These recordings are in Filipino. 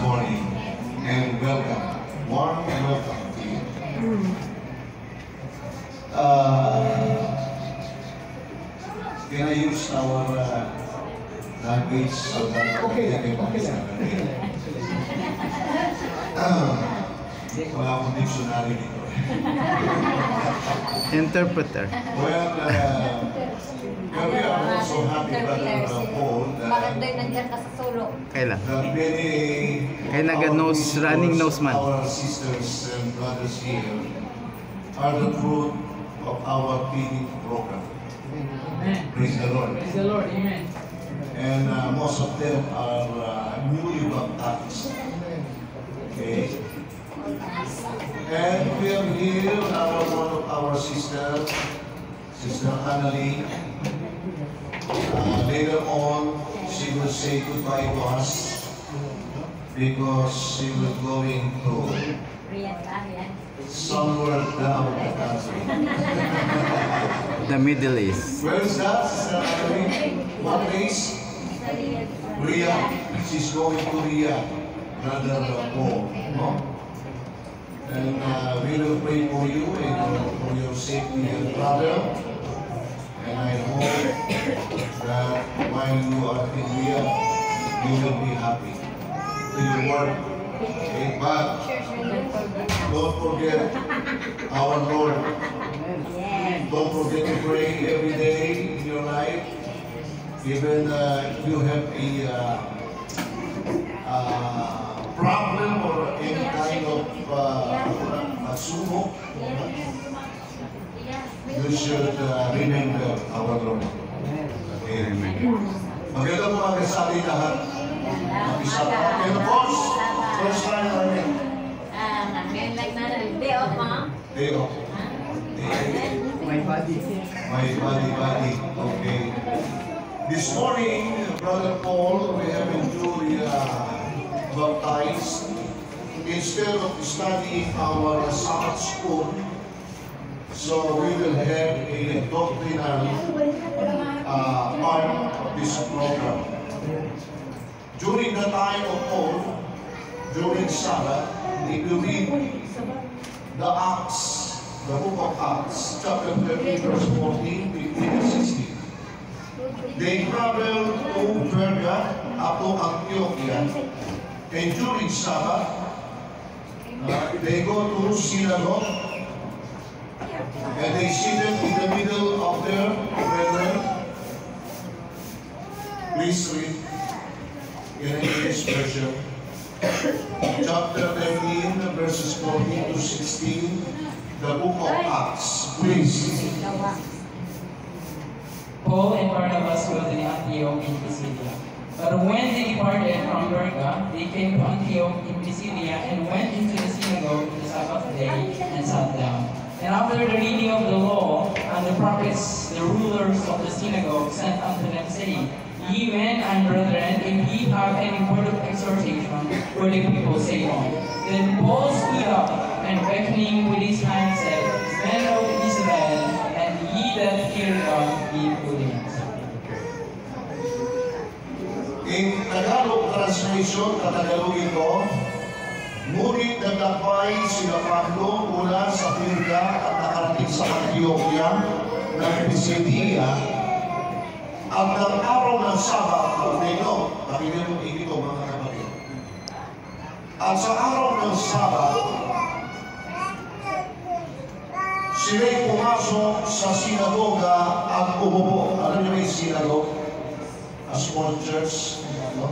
morning and welcome. Warm welcome to you. Can I use our language so that okay. Wala akong dictionary dito. Interpreter. Well, we are also happy, Brother Paul, Bakit doon nandiyan ka sa solo? Kailan? that many Kaya nag-nose, running nose man. our sisters and brothers here are the fruit of our feeding program. Amen. Praise the Lord. Praise the Lord. Amen. And most of them are newly baptized. Okay. And we have here one of our sisters, Sister Annalie. Later on, she will say goodbye to us because she will going to somewhere down the country. The Middle East. Where is that, Sister Annalie? What place? Riyadh. She's going to Riyadh. Brother Paul. No? And we will pray for you and for your safety and travel. And I hope that while you are in Riyadh, you will be happy to your work. Okay? But don't forget our Lord. Don't forget to pray every day in your life. Even if you have a problem or any kind of sumo, you should remember our Lord. Amen. Magandang umaga sa ating lahat. Mag-isa pa. And of course, first time namin. Ngayon lang na, day off ha? Day off. My body. My body. Okay. This morning, Brother Paul, we have enjoyed baptized. Instead of studying our Sabbath school, so we will have a doctrinal part of this program. During the time of Paul, during Sabbath, if you read the Acts, the book of Acts, chapter 13, verse 14, 15, and 16. They traveled to Perga up to Antiochia, and during Sabbath, they go to synagogue, and they seated in the middle of their brethren. Please read in English version. Chapter 13, verses 14 to 16, the book of Acts. Please. Paul and Barnabas go to Antioch in Pisidia. But when they departed from Perga, they came to Antioch in Pisidia and went into the synagogue on the Sabbath day and sat down. And after the reading of the law and the prophets, the rulers of the synagogue sent unto them, saying, Ye men and brethren, if ye have any word of exhortation for the people, say on. Then Paul stood up and beckoning with his hand said, Men of Israel, and ye that fear God, be prudent. In Tagalog translation, Tagalogin ko, ngunit nagtakbay sila Pablo mula sa Perga at nakarating sa Antiochia ng Pisidia at ng araw ng Sabat, pakinggan mo ito mga kapatid. At sa araw ng Sabat, sila'y pumasok sa sinagoga at umupo. Alam niyo may sinagoga? A small church. No?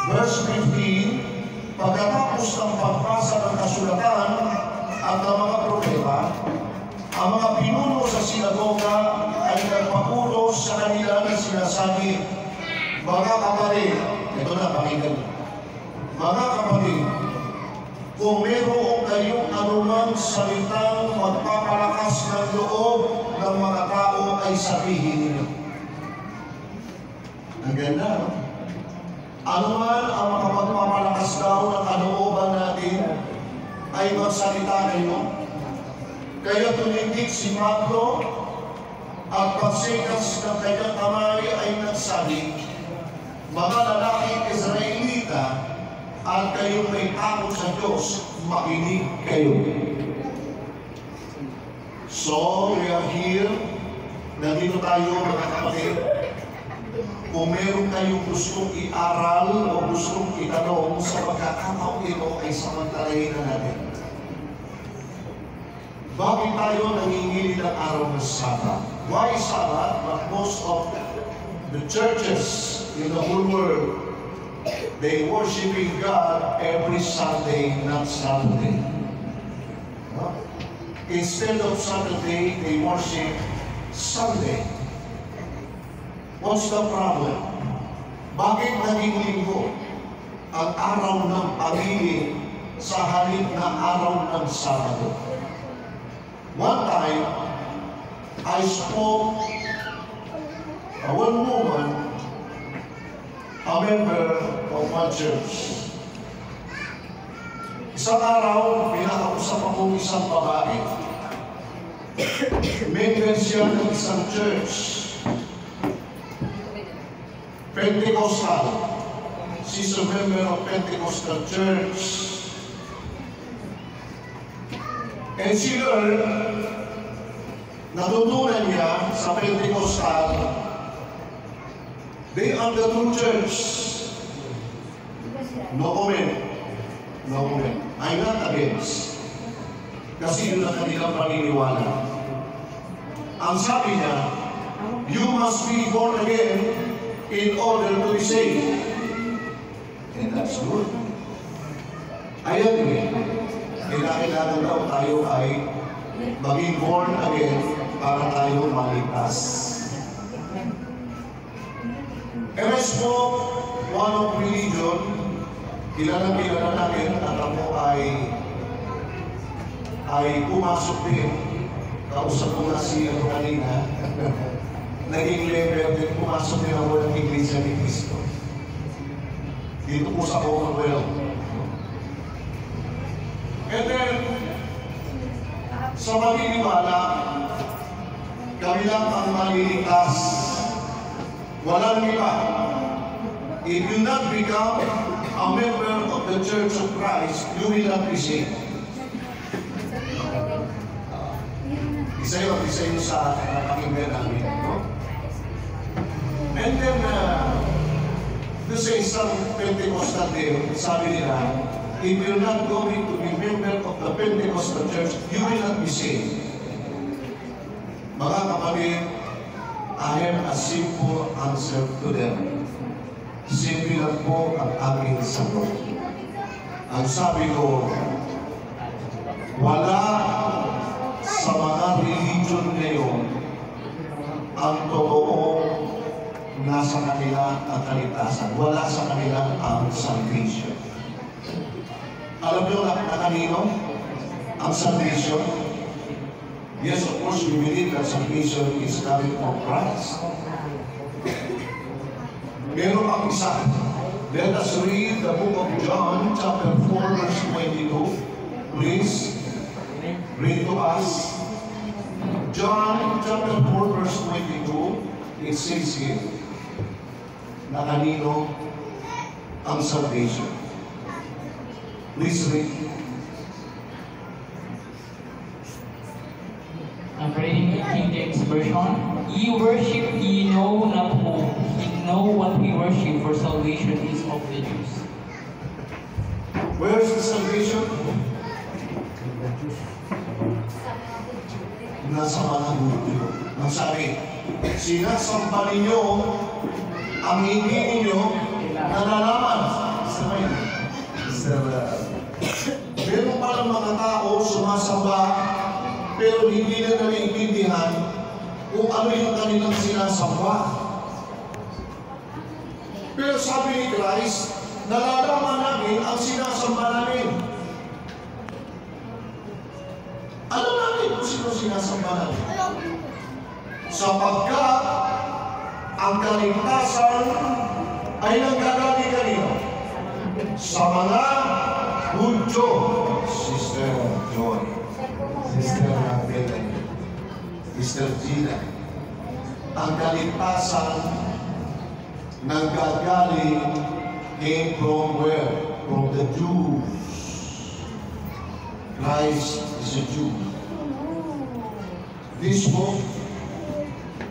Verse 15, pagkatapos ng pagbasa ng kasulatan at ng mga propeta, ang mga pinuno sa sinagoga ay nagpapuno sa kanila na sinasabi, mga kapatid, ito na, pakinggan. Mga kapatid, kung meron kayong anumang salitang magpapalakas ng loob ng mga tao ay sabihin ninyo. Ang ganda, no? Ano man ang makapagpapalakas daw ng kalooban natin ay magsalita ninyo. Kaya tumindig si Pablo at pagsikas ng kanyang kamay ay nagsabi, mga lalaking Israelita, takot sa Diyos, makinig kayo. So, we are here. Nandito tayo, mga kapatid. Kung meron kayong gustong i-aral o gustong itanong sa pagkakataong ito ay samantalahin na natin. Bakit tayo nangingilit ng araw ng Sabat? Why Sabat? But most of the churches in the whole world, they worshiping God every Sunday, not Saturday. Huh? Instead of Saturday, they worship Sunday. What's the problem? Bakit naging linggo ang araw ng pag-ibig sa halip na araw ng Sabado? One time, I spoke one woman, a member of my church. Isang araw, pinakausap ako isang babae. Member siya ng isang church. Pentecostal. She's a member of Pentecostal church. And she learned, natutunan niya sa Pentecostal, they are the true church. No comment. No comment. I'm not against. Kasi yun ang kanilang paniniwala. Ang sabi niya, you must be born again in order to be saved. And that's good. I agree. Kailangan daw tayo ay maging born again para tayo maligtas. And I spoke one of religion, kilala natin at ako ay pumasok din. Kausap ko na si kanina. Naging level din, pumasok din ako ng Iglesia ni Cristo. Dito po sa Commonwealth. And then, sa maniniwala, kami lang ang maliligtas. Walang iba. If you not become a member of the Church of Christ, you will not be saved. Isa yun sa pakinggan namin. No? And then, doon sa isang Pentecostal din, sabi nila, if you're not going to be member of the Pentecostal church, you will not be saved. Mga kapatid, I have a simple answer to them. Simple lang po ang aking sagot. Ang sabi ko, wala sa mga religion ngayon ang totoo nasa kanila ang kaligtasan. Wala sa kanila ang salvation. Alam niyo na kanino ang salvation? Yes, of course, we believe that salvation is coming from Christ. Meron ang isa. Let us read the book of John, chapter 4, verse 22. Please, read to us. John, chapter 4, verse 22. It says here, na kanino ang salvation. Please read. I'm reading the King James Version. Ye worship, ye know not who. Ye know what we worship, for salvation is of the Jews. Where's the salvation? Nasa mga Hudyo. Ang sabi, sinasamba ninyo ang hindi ninyo nalalaman. Meron palang mga tao sumasamba pero hindi na naiintindihan kung ano yung kanilang sinasamba. Pero sabi ni Christ, nalalaman namin ang sinasamba namin. Alam namin kung sino sinasamba namin. Sapagkat ang kaligtasan ay nanggagaling kanino? Sa mga Hudyo. Sister Joy, Sister Abela, Sister Gina, ang kaligtasan nanggagaling came from where? From the Jews. Christ is a Jew. This book,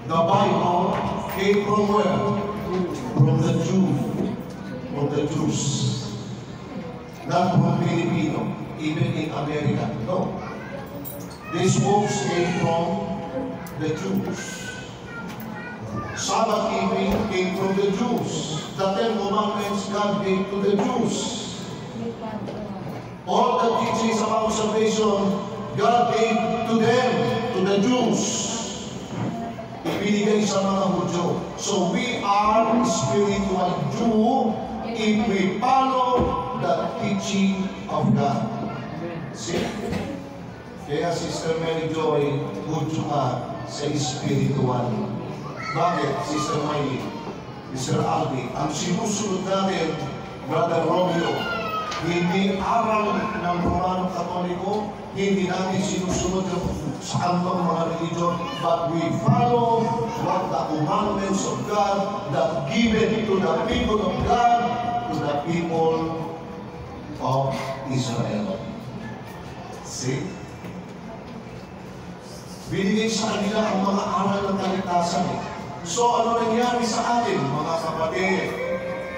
the Bible, came from where? From the Jews. Not from Filipino, even in America. No. These books came from the Jews. Sabbath keeping came from the Jews. The Ten Commandments God gave to the Jews. All the teachings about salvation, God gave to them, to the Jews. Ibinigay sa mga Hudyo. So we are spiritual Jew if we follow the teaching of God. See? Kaya Sister Mary Joy, Hudyo ka sa spiritual. Bakit, Sister Miley, Mr. Albi, ang sinusunod natin, Brother Romeo, hindi aral ng Romano Katoliko, hindi natin sinusunod sa anong mga religion, but we follow what the commandments of God that given to the people of God, to the people of Israel. See? Binigay sa kanila ang mga aral ng kaligtasan. So ano nangyari sa atin, mga kapatid?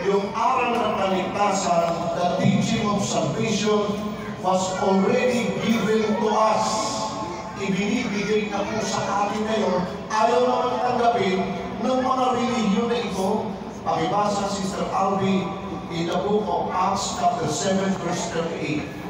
Yung aral ng kaligtasan, the teaching of salvation, was already given to us. Ibinibigay na po sa atin ngayon. Ayaw naman tanggapin ng mga religion na ito. Pakibasa, Sister Albi, in the book of Acts chapter 7, verse 38.